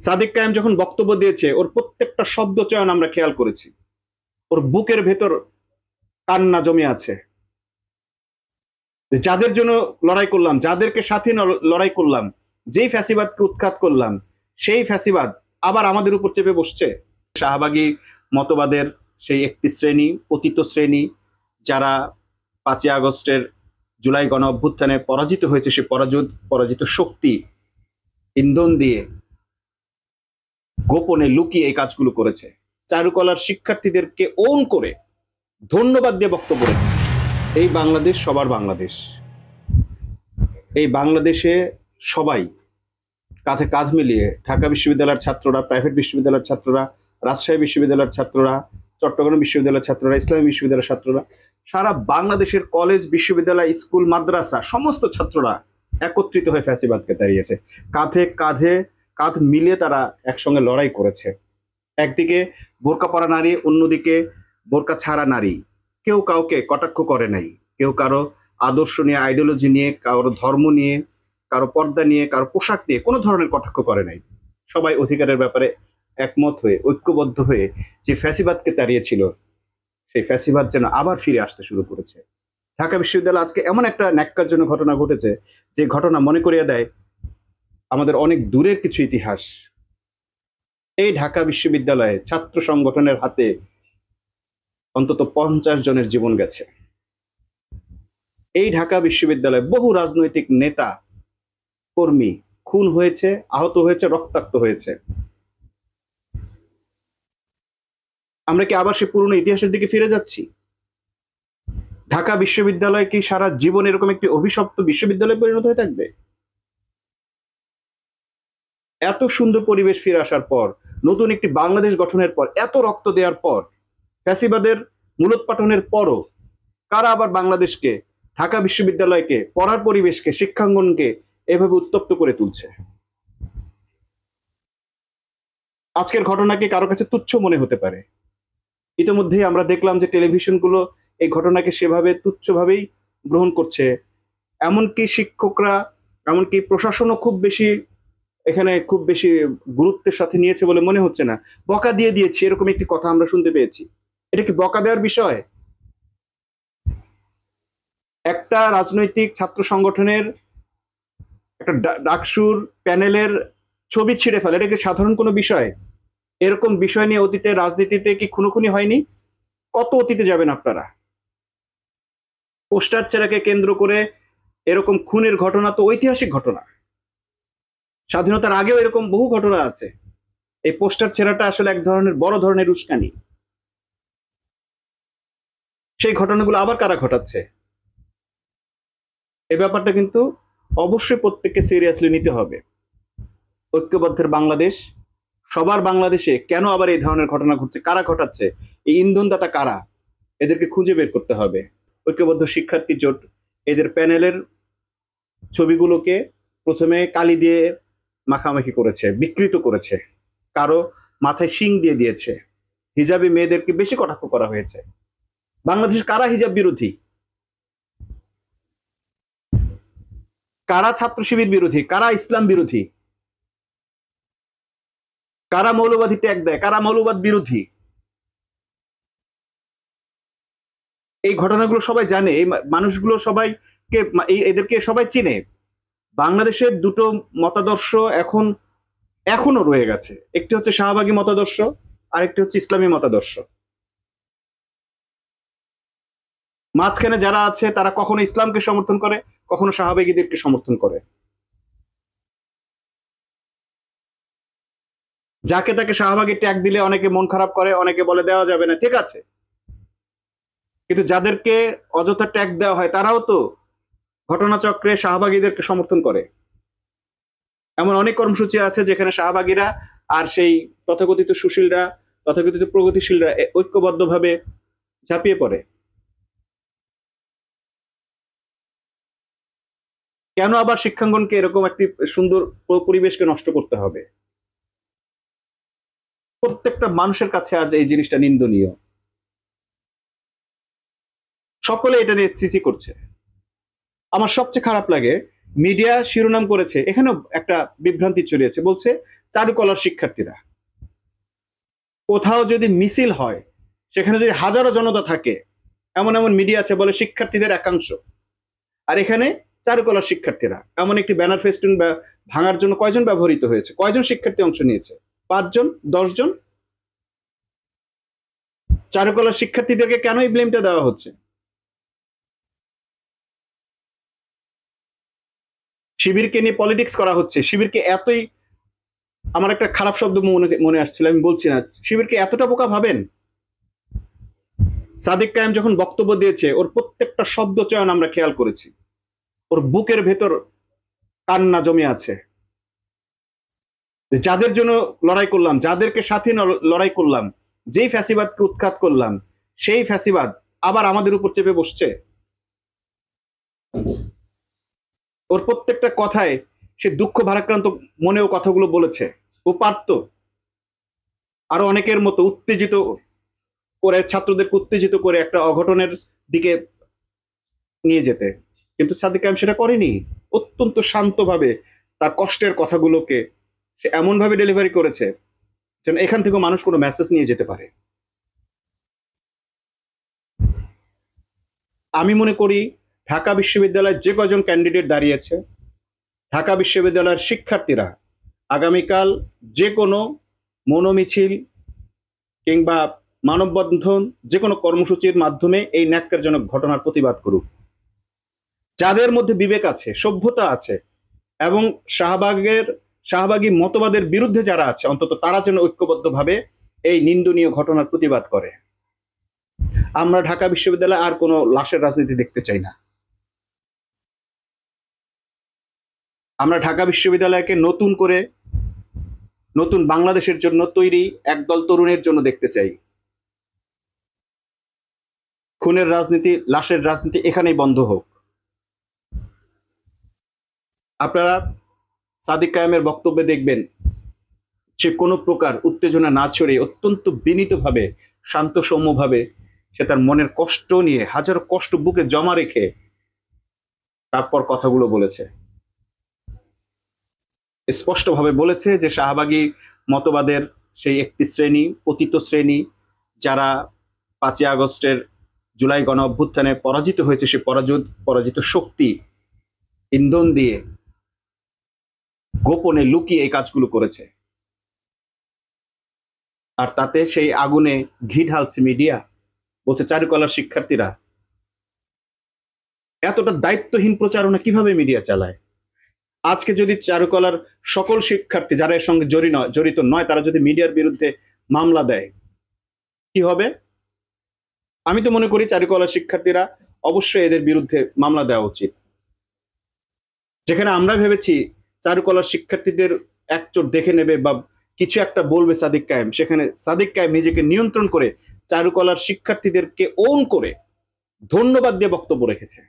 সাদিক কায়েম যখন বক্তব্য দিয়েছে ওর প্রত্যেকটা শব্দ চয়ন আমরা খেয়াল করেছি। ওর বুকের ভেতর কান্না জমে আছে। যাদের জন্য লড়াই করলাম, যাদেরকে সাথে লড়াই করলাম, যেই ফ্যাসিবাদকে উৎখাত করলাম, সেই ফ্যাসিবাদ আবার আমাদের উপর চেপে বসছে। শাহবাগী মতবাদের সেই একটি শ্রেণী, পতিত শ্রেণী, যারা 5ই আগস্টের জুলাই গণ অভ্যুত্থানে পরাজিত হয়েছে, সে পরাজিত শক্তি ইন্ধন দিয়ে গোপনে লুকিয়ে এই কাজগুলো করেছে। চারুকলার শিক্ষার্থীদেরকে ওন করে ধন্যবাদ দিয়ে বক্তব্য রেখে এই বাংলাদেশ সবার বাংলাদেশ। এই বাংলাদেশে সবাই কাঁধে কাঁধ মিলিয়ে, ঢাকা বিশ্ববিদ্যালয়ের ছাত্ররা, প্রাইভেট বিশ্ববিদ্যালয়ের ছাত্ররা, রাজশাহী বিশ্ববিদ্যালয়ের ছাত্ররা, চট্টগ্রাম বিশ্ববিদ্যালয়ের ছাত্ররা, ইসলামী বিশ্ববিদ্যালয়ের ছাত্ররা, সারা বাংলাদেশের কলেজ, বিশ্ববিদ্যালয়, স্কুল, মাদ্রাসা সমস্ত ছাত্ররা একত্রিত হয়ে ফ্যাসিবাদকে দাঁড়িয়েছে। কাঁধে কাঁধে কাঁধ মিলিয়ে তারা একসঙ্গে লড়াই করেছে। একদিকে বোরকা পরা নারী, অন্যদিকে বোরকা ছাড়া নারী। কেউ কাউকে কটাক্ষ করে নাই। কেউ কারো আদর্শ নিয়ে, আইডিওলজি নিয়ে, কারো ধর্ম নিয়ে, কারো পর্দা নিয়ে, কারো পোশাক নিয়ে কোনো ধরনের কটাক্ষ করে নাই। সবাই অধিকারের ব্যাপারে একমত হয়ে, ঐক্যবদ্ধ হয়ে যে ফ্যাসিবাদকে তাড়িয়েছিল, সেই ফ্যাসিবাদ যেন আবার ফিরে আসতে শুরু করেছে। ঢাকা বিশ্ববিদ্যালয়ে আজকে এমন একটা ন্যাক্কারজনক ঘটনা ঘটেছে, যে ঘটনা মনে করিয়ে দেয় আমাদের অনেক দূরের কিছু ইতিহাস। এই ঢাকা বিশ্ববিদ্যালয়ে ছাত্র সংগঠনের হাতে অন্তত 50 জনের জীবন গেছে। এই ঢাকা বিশ্ববিদ্যালয়ে বহু রাজনৈতিক নেতা কর্মী খুন হয়েছে, আহত হয়েছে, রক্তাক্ত হয়েছে। আমরা কি আবার সে পুরনো ইতিহাসের দিকে ফিরে যাচ্ছি? ঢাকা বিশ্ববিদ্যালয় কি সারা জীবন এরকম একটি অভিশপ্ত বিশ্ববিদ্যালয়ে পরিণত হয়ে থাকবে? এত সুন্দর পরিবেশ ফিরে আসার পর, নতুন একটি বাংলাদেশ গঠনের পর, এত রক্ত দেওয়ার পর, ফ্যাসিবাদের মূলোৎপাটনের পরও কারা আবার বাংলাদেশকে, ঢাকা বিশ্ববিদ্যালয়কে, পড়ার পরিবেশকে, শিক্ষাঙ্গনকে এভাবে উত্তপ্ত করে তুলছে? আজকের ঘটনাকে কারো কাছে তুচ্ছ মনে হতে পারে। ইতিমধ্যেই আমরা দেখলাম যে টেলিভিশনগুলো এই ঘটনাকে সেভাবে তুচ্ছভাবেই গ্রহণ করছে। এমনকি শিক্ষকরা, এমনকি প্রশাসনও এখানে খুব বেশি গুরুত্বের সাথে নিয়েছে বলে মনে হচ্ছে না। বকা দিয়ে দিয়েছি, এরকম একটি কথা আমরা শুনতে পেয়েছি। এটা কি বকা দেওয়ার বিষয়? একটা রাজনৈতিক ছাত্র সংগঠনের একটা ডাকসুর প্যানেলের ছবি ছিঁড়ে ফেলে, এটা কি সাধারণ কোনো বিষয়? এরকম বিষয় নিয়ে অতীতে রাজনীতিতে কি খুনোখুনি হয়নি? কত অতীতে যাবেন আপনারা? পোস্টার ছেঁড়াকে কেন্দ্র করে এরকম খুনের ঘটনা তো ঐতিহাসিক ঘটনা। স্বাধীনতার আগেও এরকম বহু ঘটনা আছে। এই পোস্টার ছেঁড়াটা আসলে এক ধরনের বড় ধরনের উস্কানি। সেই ঘটনাগুলো আবার কারা ঘটাচ্ছে? এই ব্যাপারটা কিন্তু অবশ্যই প্রত্যেককে সিরিয়াসলি নিতে হবে। ঐক্যবদ্ধের বাংলাদেশ, সবার বাংলাদেশে কেন আবার এই ধরনের ঘটনা ঘটছে? কারা ঘটাচ্ছে? এই ইন্ধনদাতা কারা? এদেরকে খুঁজে বের করতে হবে। ঐক্যবদ্ধ শিক্ষার্থী জোট এদের প্যানেলের ছবিগুলোকে প্রথমে কালি দিয়ে মাখামাখি করেছে, বিকৃত করেছে, কারো মাথায় শিং দিয়ে দিয়েছে। হিজাবি মেয়েদেরকে বেশি কটাক্ষ করা হয়েছে। বাংলাদেশের কারা হিজাব বিরোধী? কারা ছাত্র শিবির বিরোধী? কারা ইসলাম বিরোধী? কারা মৌলবাদী ট্যাগ দেয়? কারা মৌলবাদ বিরোধী? এই ঘটনাগুলো সবাই জানে। এই মানুষগুলো সবাইকে, এদেরকে সবাই চিনে। বাংলাদেশের দুটো মতাদর্শ এখনো রয়ে গেছে। একটি হচ্ছে শাহবাগী মতাদর্শ, আরেকটি হচ্ছে ইসলামী মতাদর্শ। মাঝখানে যারা আছে তারা কখনো ইসলামকে সমর্থন করে, কখনো শাহবাগীদেরকে সমর্থন করে। যাকে তাকে শাহবাগী ট্যাগ দিলে অনেকে মন খারাপ করে, অনেকে বলে দেওয়া যাবে না, ঠিক আছে। কিন্তু যাদেরকে অযথা ট্যাগ দেওয়া হয় তারাও তো ঘটনাচক্রে শাহবাগীদেরকে সমর্থন করে। এমন অনেক কর্মসূচি আছে যেখানে শাহবাগীরা আর সেই তথাকথিত সুশীলরা, তথাকথিত প্রগতিশীলরা ঐক্যবদ্ধভাবে ঝাঁপিয়ে পড়ে। কেন আবার শিক্ষাঙ্গনকে এরকম একটি সুন্দর পরিবেশকে নষ্ট করতে হবে? প্রত্যেকটা মানুষের কাছে আজ এই জিনিসটা নিন্দনীয়। সকলে এটা নিয়ে সিসি করছে। আমার সবচেয়ে খারাপ লাগে, মিডিয়া শিরোনাম করেছে, এখানেও একটা বিভ্রান্তি ছড়িয়েছে, বলছে চারুকলার শিক্ষার্থীরা। কোথাও যদি মিছিল হয়, সেখানে যদি হাজারো জনতা থাকে, এমন এমন মিডিয়া আছে বলে শিক্ষার্থীদের একাংশ, আর এখানে চারুকলার শিক্ষার্থীরা। এমন একটি ব্যানার ফেস্টুন ভাঙার জন্য কয়জন ব্যবহৃত হয়েছে? কয়জন শিক্ষার্থী অংশ নিয়েছে? 5 জন, 10 জন? চারুকলার শিক্ষার্থীদেরকে কেন এই ব্লেমটা দেওয়া হচ্ছে? শিবিরকে নিয়ে পলিটিক্স করা হচ্ছে। শিবিরকে এতই, আমার একটা খারাপ শব্দ মনে আসছিল, আমি বলছি না, শিবিরকে এতটা বোকা ভাবেন? সাদিক কায়েম যখন বক্তব্য দিয়েছে, ওর প্রত্যেকটা শব্দ চয়ন আমরা খেয়াল করেছি। ওর বুকের ভেতর কান্না জমে আছে। যাদের জন্য লড়াই করলাম, যাদেরকে সাথে লড়াই করলাম, যেই ফ্যাসিবাদকে উৎখাত করলাম, সেই ফ্যাসিবাদ আবার আমাদের উপর চেপে বসছে। ওর প্রত্যেকটা কথায় সে দুঃখ ভারাক্রান্ত মনেও কথাগুলো বলেছে। ও পারত আরো অনেকের মতো উত্তেজিত করে, ছাত্রদেরকে উত্তেজিত করে একটা অঘটনের দিকে নিয়ে যেতে, কিন্তু সাদিক কায়েম সেটা করেনি। অত্যন্ত শান্তভাবে তার কষ্টের কথাগুলোকে সে এমন ভাবে ডেলিভারি করেছে যেন এখান থেকে মানুষ কোনো মেসেজ নিয়ে যেতে পারে। আমি মনে করি ঢাকা বিশ্ববিদ্যালয়ের যে কজন ক্যান্ডিডেট দাঁড়িয়েছে, ঢাকা বিশ্ববিদ্যালয়ের শিক্ষার্থীরা আগামীকাল যে কোনো মনোমিছিল কিংবা মানববন্ধন, যে কোনো কর্মসূচির মাধ্যমে এই ন্যাক্কারজনক ঘটনার প্রতিবাদ করুক। যাদের মধ্যে বিবেক আছে, সভ্যতা আছে, এবং শাহবাগী মতবাদের বিরুদ্ধে যারা আছে, অন্তত তারা যেন ঐক্যবদ্ধভাবে এই নিন্দনীয় ঘটনার প্রতিবাদ করে। আমরা ঢাকা বিশ্ববিদ্যালয়ে আর কোনো লাশের রাজনীতি দেখতে চাই না। আমরা ঢাকা বিশ্ববিদ্যালয়কে নতুন করে, নতুন বাংলাদেশের জন্য তৈরি একদল তরুণের জন্য দেখতে চাই। খুনের রাজনীতি, লাশের রাজনীতি এখানেই বন্ধ হোক। আপনারা সাদিক কায়েমের বক্তব্যে দেখবেন সে কোনো প্রকার উত্তেজনা না ছড়িয়ে অত্যন্ত বিনীতভাবে, শান্ত সৌম্যভাবে সে তার মনের কষ্ট নিয়ে, হাজারো কষ্ট বুকে জমা রেখে তারপর কথাগুলো বলেছে। স্পষ্টভাবে বলেছে যে শাহবাগী মতবাদের সেই একটি শ্রেণী, পতিত শ্রেণী, যারা 5ই আগস্টের জুলাই গণ অভ্যুত্থানে পরাজিত হয়েছে, সে পরাজিত শক্তি ইন্ধন দিয়ে গোপনে লুকিয়ে এই কাজগুলো করেছে। আর তাতে সেই আগুনে ঘি ঢালছে মিডিয়া, বলছে চারুকলার শিক্ষার্থীরা। এতটা দায়িত্বহীন প্রচারণা কিভাবে মিডিয়া চালায়? আজকে যদি চারুকলার সকল শিক্ষার্থী যারা এর সঙ্গে জড়িত নয়, তারা যদি মিডিয়ার বিরুদ্ধে মামলা দেয়, কি হবে? আমি তো মনে করি চারুকলার শিক্ষার্থীরা অবশ্যই এদের বিরুদ্ধে মামলা দেওয়া উচিত। যেখানে আমরা ভেবেছি চারুকলার শিক্ষার্থীদের একচোট দেখে নেবে বা কিছু একটা বলবে সাদিক কায়েম, সেখানে সাদিক কায়েম নিজেকে নিয়ন্ত্রণ করে চারুকলার শিক্ষার্থীদেরকে ওন করে ধন্যবাদ দিয়ে বক্তব্য রেখেছে।